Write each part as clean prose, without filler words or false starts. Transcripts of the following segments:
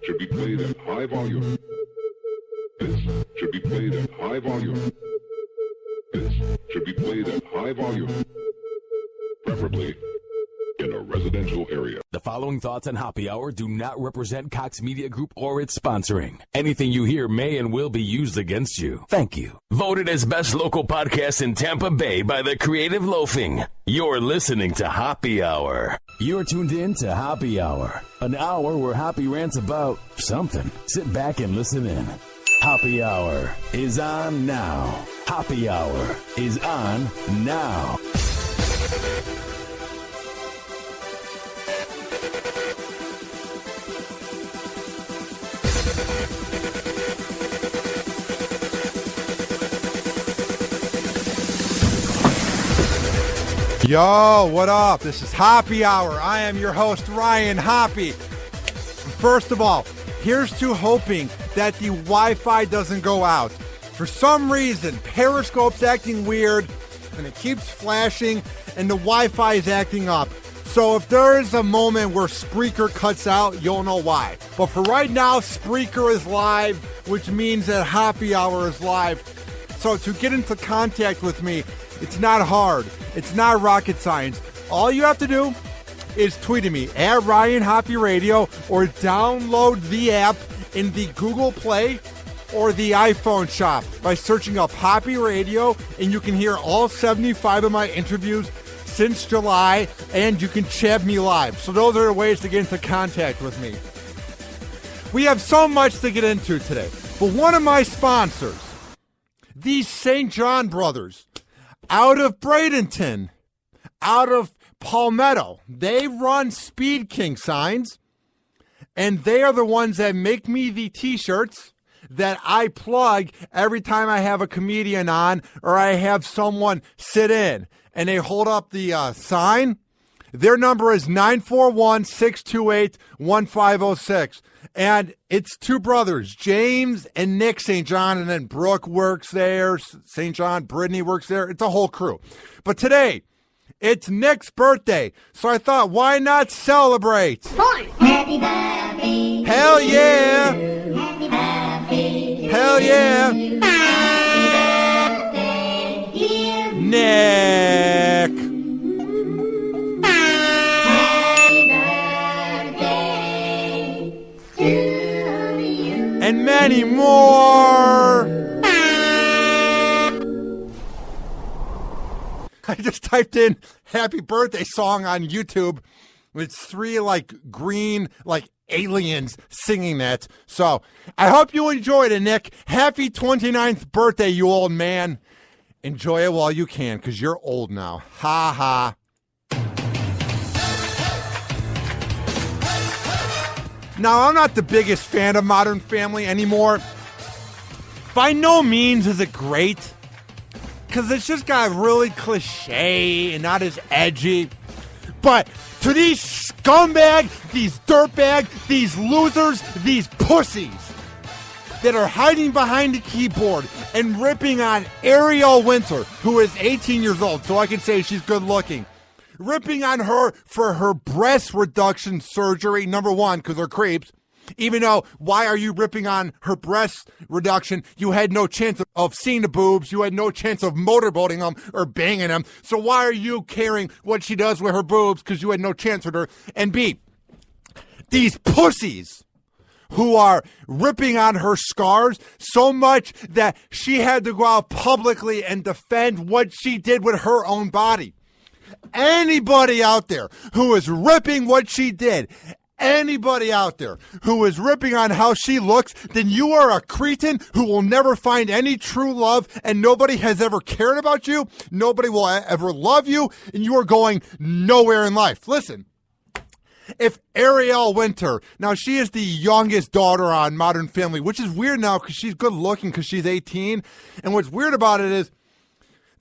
should be played at high volume. This should be played at high volume. This should be played at high volume. Preferably in a residential area. The following thoughts on Happy Hour do not represent Cox Media Group or its sponsoring. Anything you hear may and will be used against you. Thank you. Voted as best local podcast in Tampa Bay by the Creative Loafing. You're listening to Happy Hour. You're tuned in to Happy Hour, an hour where Happy rants about something. Sit back and listen in. Happy Hour is on now. Happy Hour is on now. Yo, what up? This is Happy Hour. I am your host, Ryan Hoppy. First of all, here's to hoping that the Wi-Fi doesn't go out. For some reason, Periscope's acting weird, and it keeps flashing, and the Wi-Fi is acting up. So if there is a moment where Spreaker cuts out, you'll know why. But for right now, Spreaker is live, which means that Happy Hour is live. So to get into contact with me, it's not hard. It's not rocket science. All you have to do is tweet at me at Ryan Hoppy Radio or download the app in the Google Play or the iPhone shop by searching up Hoppy Radio, and you can hear all 75 of my interviews since July, and you can chat me live. So those are the ways to get into contact with me. We have so much to get into today, but one of my sponsors, these St. John brothers, out of Bradenton, out of Palmetto, they run Speed King signs, and they are the ones that make me the t-shirts that I plug every time I have a comedian on or I have someone sit in, and they hold up the sign. Their number is 941-628-1506. And it's two brothers, James and Nick St. John, and then Brooke works there, St. John, Brittany works there. It's a whole crew. But today, it's Nick's birthday, so I thought, why not celebrate? Happy birthday. Hell yeah. Happy birthday. Hell yeah. Happy birthday, dear Nick. And many more. I just typed in happy birthday song on YouTube. It's three green aliens singing that. So I hope you enjoyed it, Nick. Happy 29th birthday, you old man. Enjoy it while you can, because you're old now. Ha ha. Now, I'm not the biggest fan of Modern Family anymore. By no means is it great, because it's just got really cliche and not as edgy. But to these scumbags, these dirtbags, these losers, these pussies that are hiding behind the keyboard and ripping on Ariel Winter, who is 18 years old, so I can say she's good looking. Ripping on her for her breast reduction surgery, number one, because they're creeps. Even though, why are you ripping on her breast reduction? You had no chance of seeing the boobs. You had no chance of motorboating them or banging them. So why are you caring what she does with her boobs? Because you had no chance with her. And B, these pussies who are ripping on her scars so much that she had to go out publicly and defend what she did with her own body. Anybody out there who is ripping what she did, anybody out there who is ripping on how she looks, then you are a cretin who will never find any true love, and nobody has ever cared about you. Nobody will ever love you, and you are going nowhere in life. Listen, if Ariel Winter, now she is the youngest daughter on Modern Family, which is weird now because she's good looking because she's 18. And what's weird about it is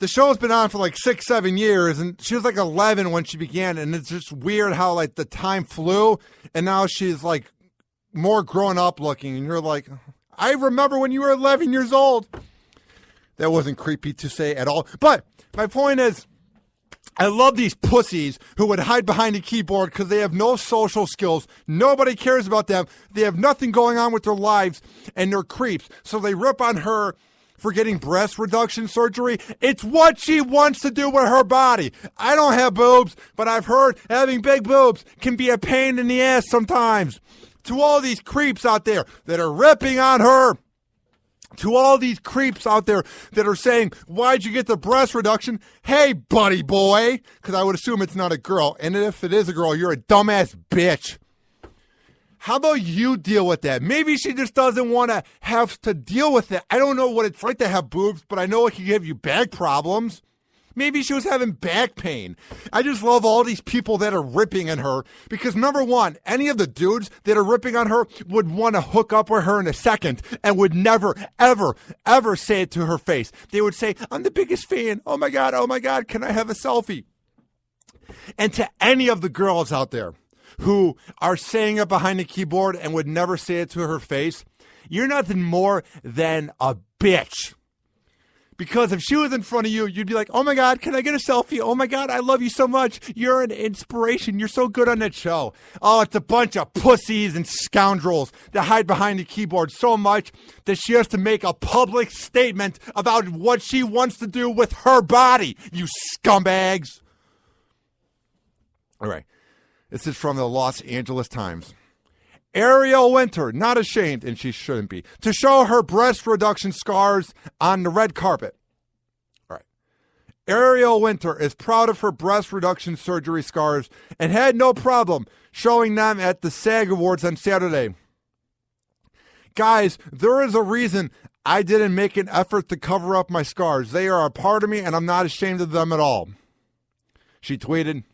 the show's been on for 6-7 years, and she was 11 when she began, and it's just weird how the time flew, and now she's more grown up looking, and you're like, I remember when you were 11 years old. That wasn't creepy to say at all. But my point is, I love these pussies who would hide behind a keyboard because they have no social skills. Nobody cares about them. They have nothing going on with their lives, and they're creeps. So they rip on her for getting breast reduction surgery. It's what she wants to do with her body. I don't have boobs, but I've heard having big boobs can be a pain in the ass sometimes. To all these creeps out there that are ripping on her, to all these creeps out there that are saying, why'd you get the breast reduction? Hey, buddy boy, because I would assume it's not a girl. And if it is a girl, you're a dumbass bitch. How about you deal with that? Maybe she just doesn't want to have to deal with it. I don't know what it's like to have boobs, but I know it can give you back problems. Maybe she was having back pain. I just love all these people that are ripping on her because, number one, any of the dudes that are ripping on her would want to hook up with her in a second and would never, ever, ever say it to her face. They would say, I'm the biggest fan. Oh, my God, can I have a selfie? And to any of the girls out there who are saying it behind the keyboard and would never say it to her face, you're nothing more than a bitch. Because if she was in front of you, you'd be like, oh my God, can I get a selfie? Oh my God, I love you so much. You're an inspiration. You're so good on that show. Oh, it's a bunch of pussies and scoundrels that hide behind the keyboard so much that she has to make a public statement about what she wants to do with her body. You scumbags. All right. This is from the Los Angeles Times. Ariel Winter, not ashamed, and she shouldn't be, to show her breast reduction scars on the red carpet. All right. Ariel Winter is proud of her breast reduction surgery scars and had no problem showing them at the SAG Awards on Saturday. Guys, there is a reason I didn't make an effort to cover up my scars. They are a part of me, and I'm not ashamed of them at all. She tweeted,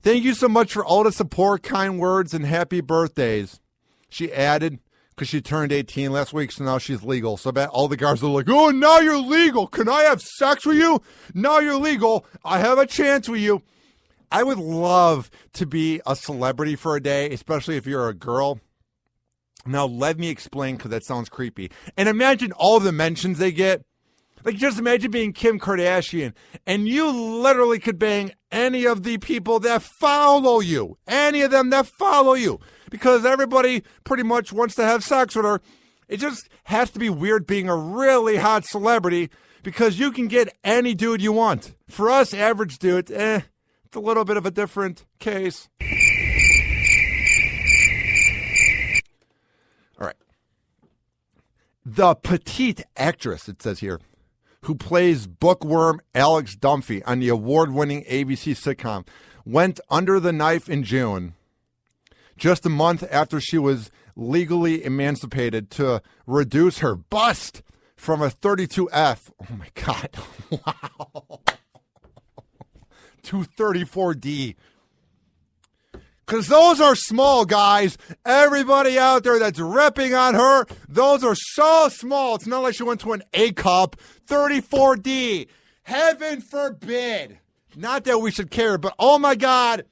thank you so much for all the support, kind words, and happy birthdays. She added, because she turned 18 last week, so now she's legal. So I bet all the guys are like, oh, now you're legal. Can I have sex with you? Now you're legal. I have a chance with you. I would love to be a celebrity for a day, especially if you're a girl. Now, let me explain, because that sounds creepy. And imagine all the mentions they get. Like, just imagine being Kim Kardashian, and you literally could bang any of the people that follow you. Any of them that follow you. Because everybody pretty much wants to have sex with her. It just has to be weird being a really hot celebrity because you can get any dude you want. For us average dudes, it's a little bit of a different case. All right. The petite actress, it says here, who plays bookworm Alex Dunphy on the award-winning ABC sitcom, went under the knife in June, just a month after she was legally emancipated, to reduce her bust from a 32F. Oh, my God. Wow. To 34D. Because those are small, guys. Everybody out there that's ripping on her, those are so small. It's not like she went to an A cup. 34D. Heaven forbid. Not that we should care, but oh, my God.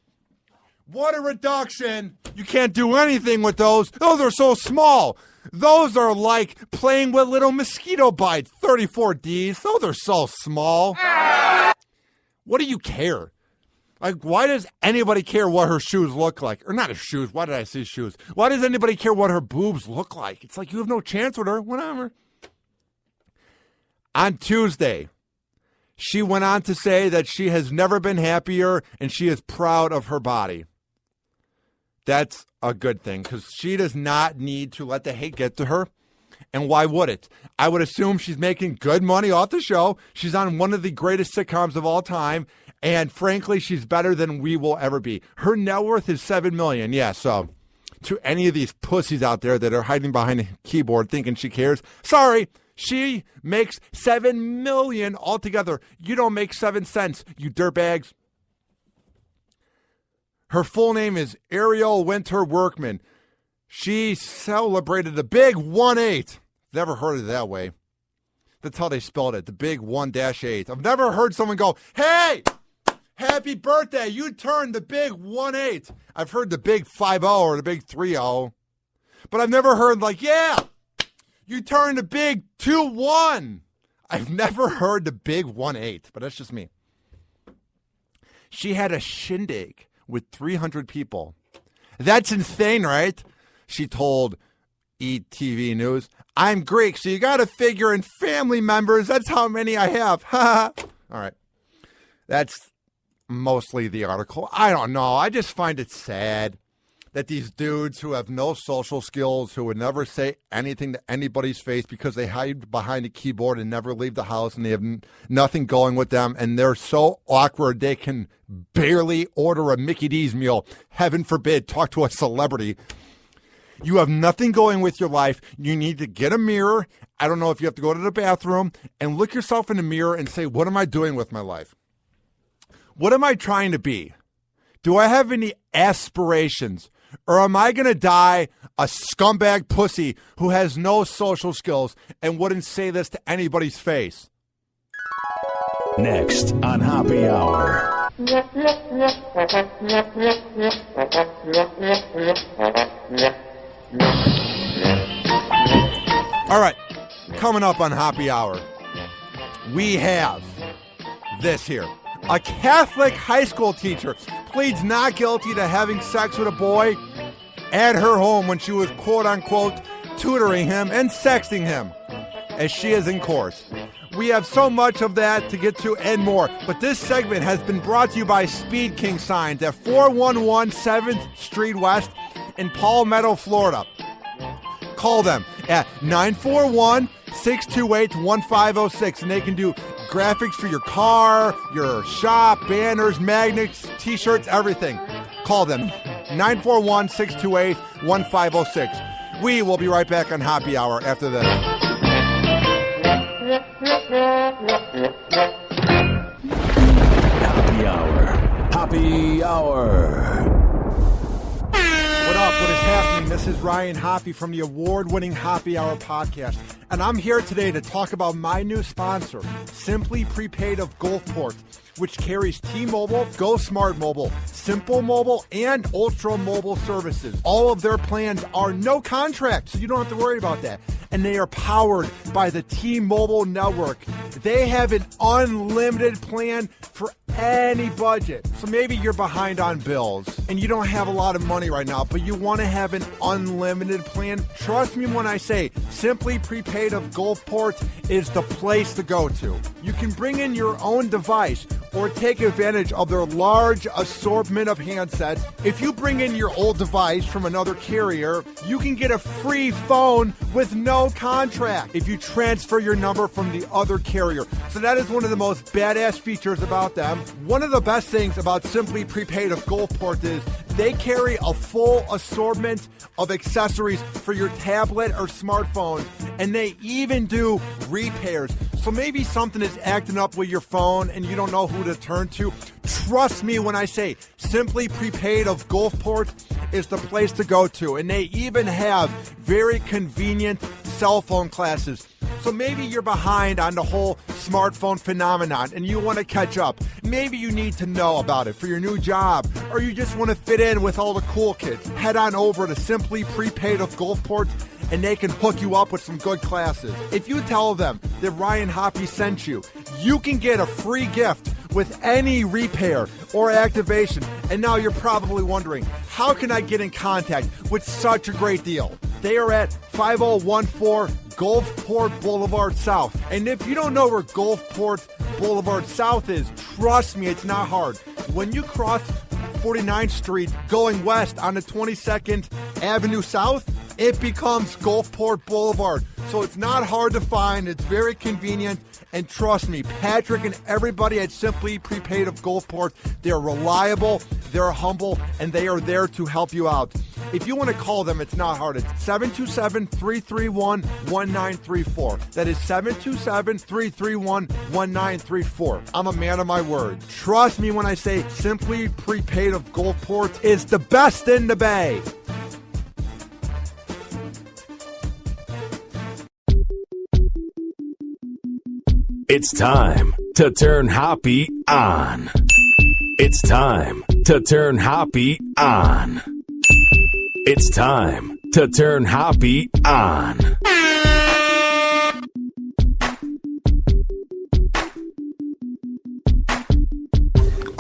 What a reduction. You can't do anything with those. Those are so small. Those are like playing with little mosquito bites. 34Ds. Those are so small. What do you care? Like, why does anybody care what her shoes look like? Or not her shoes. Why did I say shoes? Why does anybody care what her boobs look like? It's like you have no chance with her. Whatever. On Tuesday, she went on to say that she has never been happier and she is proud of her body. That's a good thing because she does not need to let the hate get to her. And why would it? I would assume she's making good money off the show. She's on one of the greatest sitcoms of all time. And frankly, she's better than we will ever be. Her net worth is $7 million. Yeah, so to any of these pussies out there that are hiding behind a keyboard thinking she cares, sorry, she makes $7 million altogether. You don't make 7 cents, you dirtbags. Her full name is Ariel Winter Workman. She celebrated the big 1-8. Never heard it that way. That's how they spelled it, the big 1-8. I've never heard someone go, hey, happy birthday, you turned the big 1-8. I've heard the big 5-0 or the big 3-0. But I've never heard like, yeah, you turned the big 2-1. I've never heard the big 1-8, but that's just me. She had a shindig with 300 people. That's insane, right? She told ETV News. I'm Greek, so you got to figure in family members. That's how many I have. All right. That's mostly the article. I don't know. I just find it sad that these dudes who have no social skills, who would never say anything to anybody's face because they hide behind a keyboard and never leave the house and they have nothing going with them, and they're so awkward they can barely order a Mickey D's meal. Heaven forbid, talk to a celebrity. You have nothing going with your life. You need to get a mirror. I don't know if you have to go to the bathroom and look yourself in the mirror and say, what am I doing with my life? What am I trying to be? Do I have any aspirations? Or am I going to die a scumbag pussy who has no social skills and wouldn't say this to anybody's face? Next on Happy Hour. All right, coming up on Happy Hour, we have this here. A Catholic high school teacher pleads not guilty to having sex with a boy at her home when she was, quote-unquote, tutoring him and sexting him as she is in court. We have so much of that to get to and more, but this segment has been brought to you by Speed King Signs at 411 7th Street West in Palmetto, Florida. Call them at 941-628-1506, and they can do graphics for your car, your shop, banners, magnets, t-shirts, everything. Call them 941-628-1506. We will be right back on Happy Hour after this. Happy Hour. Happy Hour. What up? What is happening? This is Ryan Hoppy from the award-winning Happy Hour podcast, and I'm here today to talk about my new sponsor, Simply Prepaid of Gulfport, which carries T-Mobile, Go Smart Mobile, Simple Mobile, and Ultra Mobile services. All of their plans are no contract, so you don't have to worry about that. And they are powered by the T-Mobile network. They have an unlimited plan for any budget. So maybe you're behind on bills and you don't have a lot of money right now, but you want to have an unlimited plan. Trust me when I say Simply Prepaid of Gulfport is the place to go to. You can bring in your own device or take advantage of their large assortment of handsets. If you bring in your old device from another carrier, you can get a free phone with no contract if you transfer your number from the other carrier. So that is one of the most badass features about them. One of the best things about Simply Prepaid of Gulfport is they carry a full assortment of accessories for your tablet or smartphone, and they even do repairs. So maybe something is acting up with your phone and you don't know who to turn to. Trust me when I say Simply Prepaid of Gulfport is the place to go to, and they even have very convenient cell phone classes. So maybe you're behind on the whole smartphone phenomenon and you want to catch up. Maybe you need to know about it for your new job, or you just want to fit in with all the cool kids. Head on over to Simply Prepaid of Gulfport and they can hook you up with some good classes. If you tell them that Ryan Hoppy sent you, you can get a free gift with any repair or activation. And now you're probably wondering, how can I get in contact with such a great deal? They are at 5014 Gulfport Boulevard South. And if you don't know where Gulfport Boulevard South is, trust me, it's not hard. When you cross 49th Street going west on the 22nd Avenue South, it becomes Gulfport Boulevard. So it's not hard to find. It's very convenient. And trust me, Patrick and everybody at Simply Prepaid of Gulfport, they're reliable, they're humble, and they are there to help you out. If you want to call them, it's not hard. It's 727-331-1934. That is 727-331-1934. I'm a man of my word. Trust me when I say Simply Prepaid of Gulfport is the best in the Bay. It's time to turn Hoppy on. It's time to turn Hoppy on. It's time to turn Hoppy on.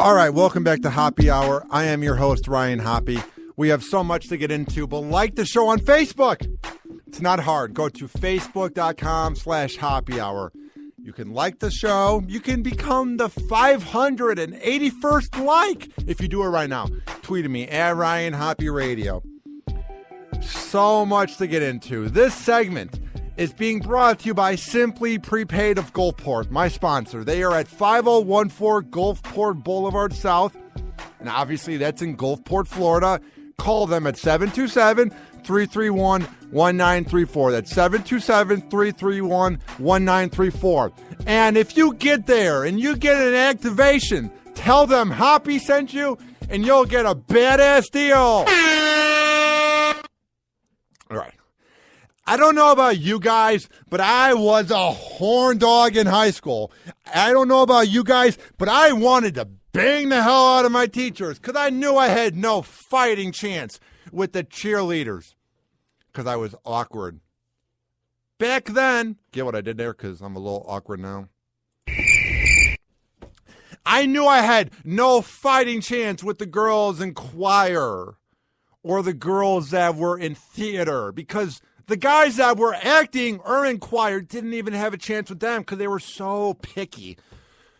All right, welcome back to Hoppy Hour. I am your host, Ryan Hoppy. We have so much to get into, but like the show on Facebook. It's not hard. Go to facebook.com/Hoppy Hour. You can like the show. You can become the 581st like if you do it right now. Tweet at me at Ryan Hoppy Radio. So much to get into. This segment is being brought to you by Simply Prepaid of Gulfport, my sponsor. They are at 5014 Gulfport Boulevard South, and obviously that's in Gulfport, Florida. Call them at 727-331-1934. That's 727-331-1934. And if you get there and you get an activation, tell them Hoppy sent you, and you'll get a badass deal. All right. I don't know about you guys, but I was a horn dog in high school. I don't know about you guys, but I wanted to bang the hell out of my teachers because I knew I had no fighting chance with the cheerleaders because I was awkward. Back then, get what I did there because I'm a little awkward now. I knew I had no fighting chance with the girls in choir or the girls that were in theater because the guys that were acting or in choir didn't even have a chance with them because they were so picky.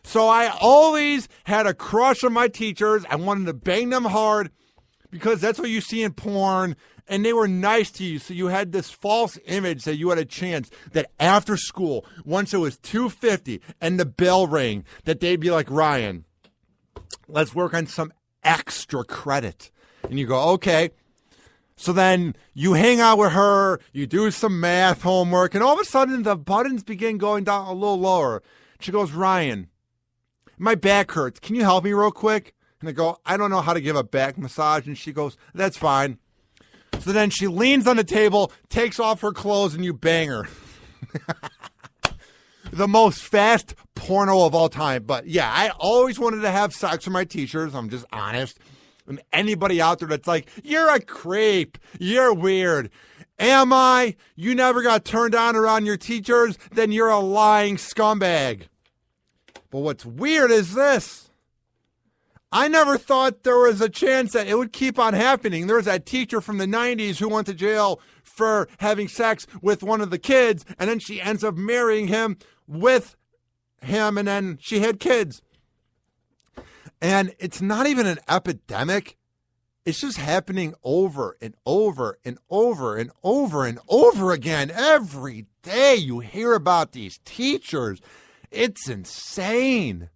So I always had a crush on my teachers. I wanted to bang them hard because that's what you see in porn. And they were nice to you. So you had this false image that you had a chance that after school, once it was 2:50 and the bell rang, that they'd be like, Ryan, let's work on some extra credit. And you go, okay. So then you hang out with her, you do some math homework, and all of a sudden the buttons begin going down a little lower. She goes, Ryan, my back hurts. Can you help me real quick? And I go, I don't know how to give a back massage. And she goes, that's fine. So then she leans on the table, takes off her clothes, and you bang her. The most fast porno of all time. But yeah, I always wanted to have sex with my teachers. I'm just honest. And anybody out there that's like, you're a creep, you're weird. Am I? You never got turned on around your teachers? Then you're a lying scumbag. But what's weird is this. I never thought there was a chance that it would keep on happening. There was that teacher from the 90s who went to jail for having sex with one of the kids, and then she ends up marrying him with him, and then she had kids. And it's not even an epidemic. It's just happening over and over and over and over and over again. Every day you hear about these teachers. It's insane.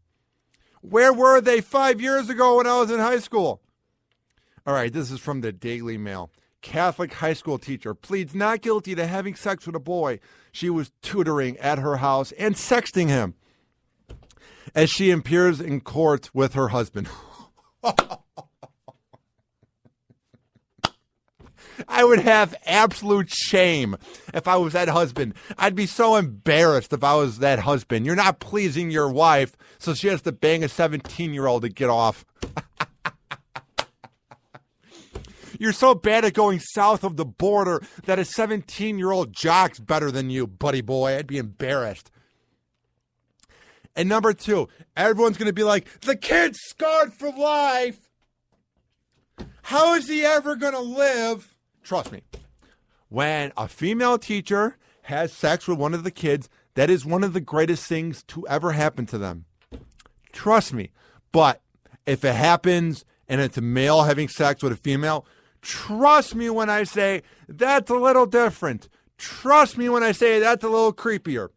Where were they 5 years ago when I was in high school? All right, this is from the Daily Mail. Catholic high school teacher pleads not guilty to having sex with a boy she was tutoring at her house and sexting him as she appears in court with her husband. I would have absolute shame if I was that husband. I'd be so embarrassed if I was that husband. You're not pleasing your wife, so she has to bang a 17-year-old to get off. You're so bad at going south of the border that a 17-year-old jock's better than you, buddy boy. I'd be embarrassed. And number two, everyone's going to be like, the kid's scarred for life. How is he ever going to live? Trust me, when a female teacher has sex with one of the kids, that is one of the greatest things to ever happen to them. Trust me. But if it happens and it's a male having sex with a female, trust me when I say that's a little different. Trust me when I say that's a little creepier.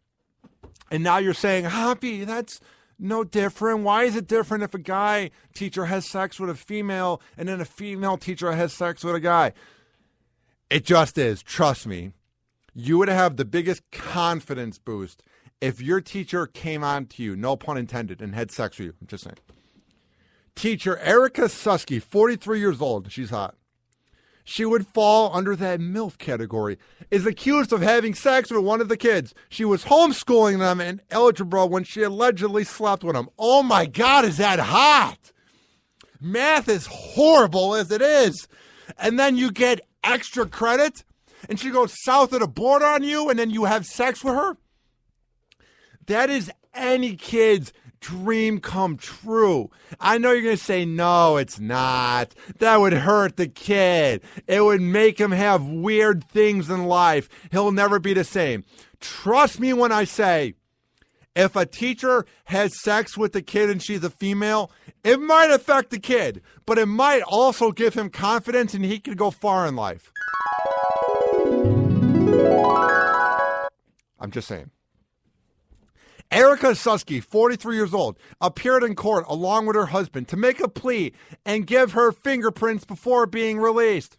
And now you're saying, Hoppy, that's no different. Why is it different if a guy teacher has sex with a female and then a female teacher has sex with a guy? It just is. Trust me. You would have the biggest confidence boost if your teacher came on to you, no pun intended, and had sex with you. I'm just saying. Teacher Erica Susky, 43 years old. She's hot. She would fall under that MILF category, is accused of having sex with one of the kids. She was homeschooling them in algebra when she allegedly slept with him. Oh my God, is that hot? Math is horrible as it is. And then you get extra credit, and she goes south of the border on you, and then you have sex with her? That is any kid's dream come true. I know you're going to say, no, it's not. That would hurt the kid. It would make him have weird things in life. He'll never be the same. Trust me when I say, if a teacher has sex with the kid and she's a female, it might affect the kid, but it might also give him confidence and he could go far in life. I'm just saying. Erica Susky, 43 years old, appeared in court along with her husband to make a plea and give her fingerprints before being released.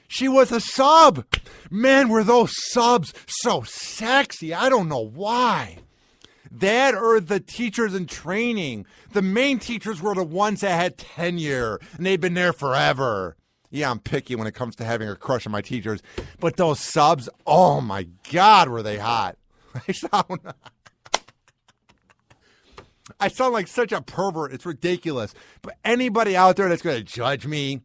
She was a sub. Man, were those subs so sexy. I don't know why. That or the teachers in training. The main teachers were the ones that had tenure, and they've been there forever. Yeah, I'm picky when it comes to having a crush on my teachers. But those subs, oh my God, were they hot. I sound like such a pervert. It's ridiculous. But anybody out there that's going to judge me,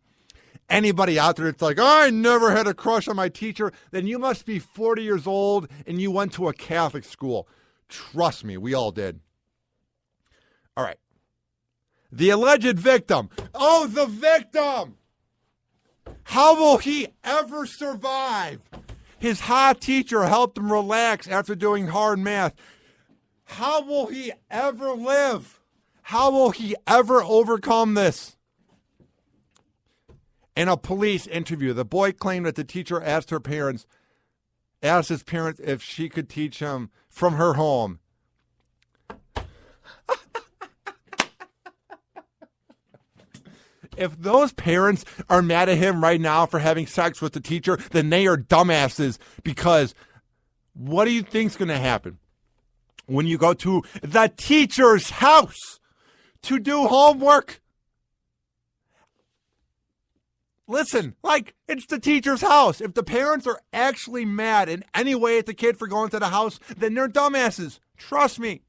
anybody out there that's like, oh, I never had a crush on my teacher, then you must be 40 years old and you went to a Catholic school. Trust me, we all did. All right. The alleged victim. Oh, the victim. How will he ever survive? His hot teacher helped him relax after doing hard math. How will he ever live? How will he ever overcome this? In a police interview, the boy claimed that the teacher asked his parents if she could teach him from her home. If those parents are mad at him right now for having sex with the teacher, then they are dumbasses, because what do you think's going to happen when you go to the teacher's house to do homework? Listen, it's the teacher's house. If the parents are actually mad in any way at the kid for going to the house, then they're dumbasses. Trust me.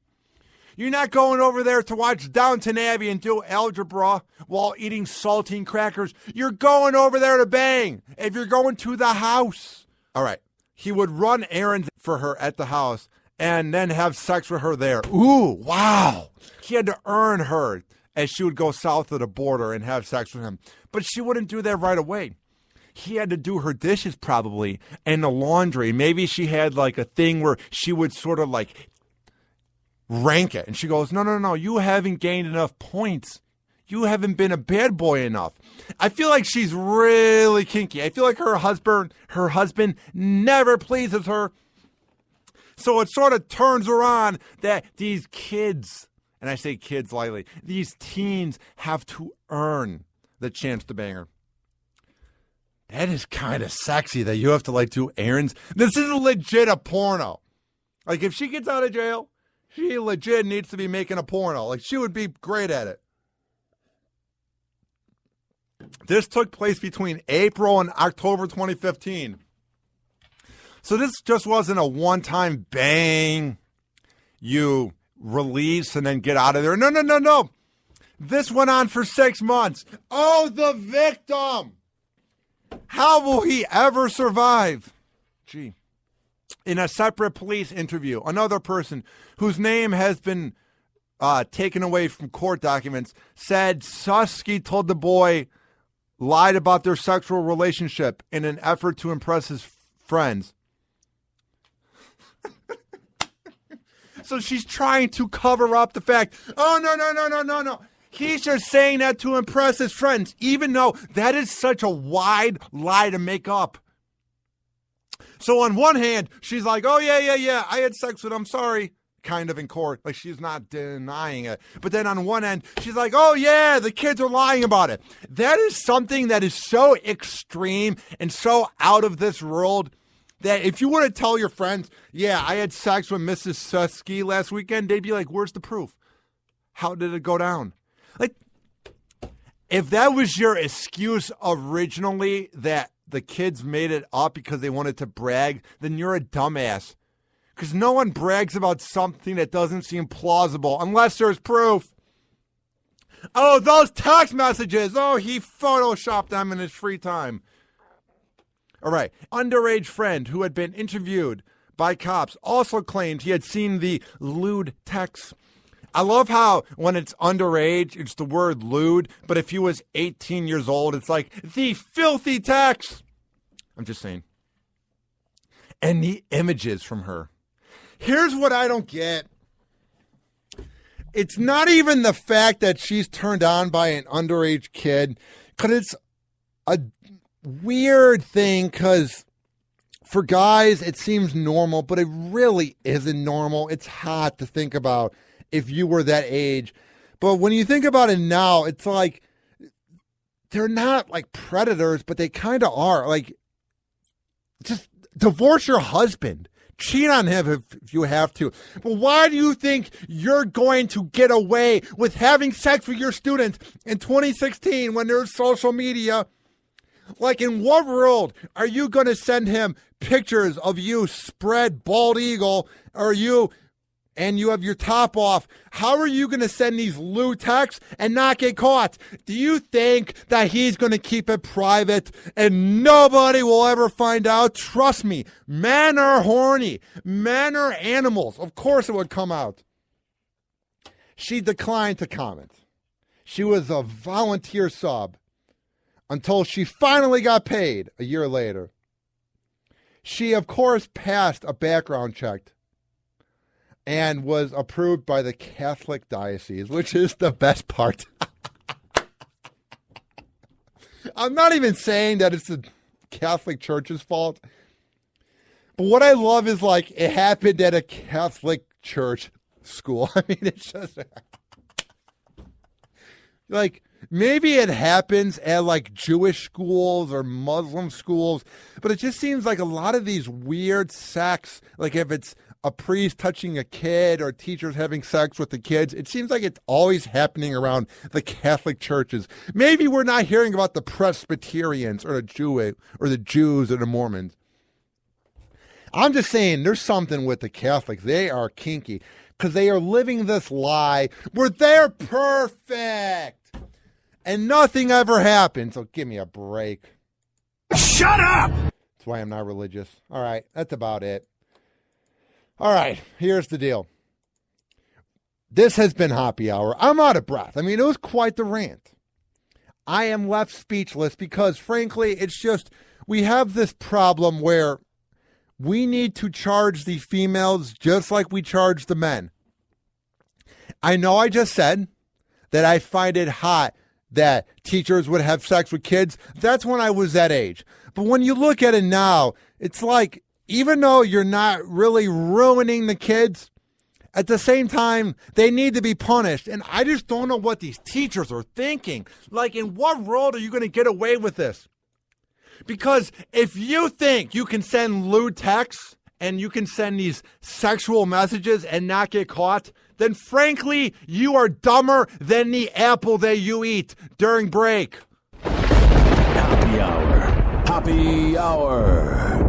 You're not going over there to watch Downton Abbey and do algebra while eating saltine crackers. You're going over there to bang if you're going to the house. All right. He would run errands for her at the house and then have sex with her there. Ooh, wow. He had to earn her as she would go south of the border and have sex with him. But she wouldn't do that right away. He had to do her dishes probably and the laundry. Maybe she had a thing where she would sort of rank it. And she goes, no, you haven't gained enough points. You haven't been a bad boy enough. I feel like she's really kinky. I feel like her husband never pleases her. So it sort of turns her on that these kids, and I say kids lightly, these teens have to earn the chance to bang her. That is kind of sexy that you have to do errands. This is legit a porno. If she gets out of jail, she legit needs to be making a porno. She would be great at it. This took place between April and October 2015. So this just wasn't a one-time bang, you release and then get out of there. No. This went on for 6 months. Oh, the victim. How will he ever survive? Gee. In a separate police interview, another person whose name has been taken away from court documents said Susky told the boy lied about their sexual relationship in an effort to impress his friends. So she's trying to cover up the fact, oh, no. He's just saying that to impress his friends, even though that is such a wide lie to make up. So on one hand, she's like, oh, yeah, I had sex with him, sorry, kind of in court. She's not denying it. But then on one end, she's like, oh, yeah, the kids are lying about it. That is something that is so extreme and so out of this world that if you were to tell your friends, yeah, I had sex with Mrs. Susky last weekend, they'd be like, where's the proof? How did it go down? If that was your excuse originally, that the kids made it up because they wanted to brag, then you're a dumbass. Because no one brags about something that doesn't seem plausible unless there's proof. Oh, those text messages. Oh, he photoshopped them in his free time. All right. Underage friend who had been interviewed by cops also claimed he had seen the lewd texts. I love how when it's underage, it's the word lewd, but if he was 18 years old, it's like the filthy text. I'm just saying. And the images from her. Here's what I don't get. It's not even the fact that she's turned on by an underage kid, because it's a weird thing, because for guys, it seems normal, but it really isn't normal. It's hot to think about if you were that age. But when you think about it now, it's like they're not like predators, but they kind of are. Like, just divorce your husband. Cheat on him if you have to. But why do you think you're going to get away with having sex with your students in 2016 when there's social media? Like, in what world are you going to send him pictures of you spread bald eagle or you and you have your top off? How are you going to send these lewd texts and not get caught? Do you think that he's going to keep it private and nobody will ever find out? Trust me, men are horny. Men are animals. Of course it would come out. She declined to comment. She was a volunteer sub until she finally got paid a year later. She, of course, passed a background check and was approved by the Catholic Diocese, which is the best part. I'm not even saying that it's the Catholic Church's fault. But what I love is, like, it happened at a Catholic church school. I mean, it's just like, maybe it happens at like Jewish schools or Muslim schools, but it just seems like a lot of these weird sex, like if it's a priest touching a kid or teachers having sex with the kids, it seems like it's always happening around the Catholic churches. Maybe we're not hearing about the Presbyterians or the Jews or the Mormons. I'm just saying there's something with the Catholics. They are kinky because they are living this lie where they're perfect. And nothing ever happened, so give me a break. Shut up! That's why I'm not religious. All right, that's about it. All right, here's the deal. This has been Happy Hour. I'm out of breath. I mean, it was quite the rant. I am left speechless because, frankly, it's just, we have this problem where we need to charge the females just like we charge the men. I know I just said that I find it hot that teachers would have sex with kids. That's when I was that age. But when you look at it now, it's like, even though you're not really ruining the kids, at the same time, they need to be punished. And I just don't know what these teachers are thinking. Like, in what world are you going to get away with this? Because if you think you can send lewd texts and you can send these sexual messages and not get caught, then frankly, you are dumber than the apple that you eat during break. Happy Hour. Happy Hour.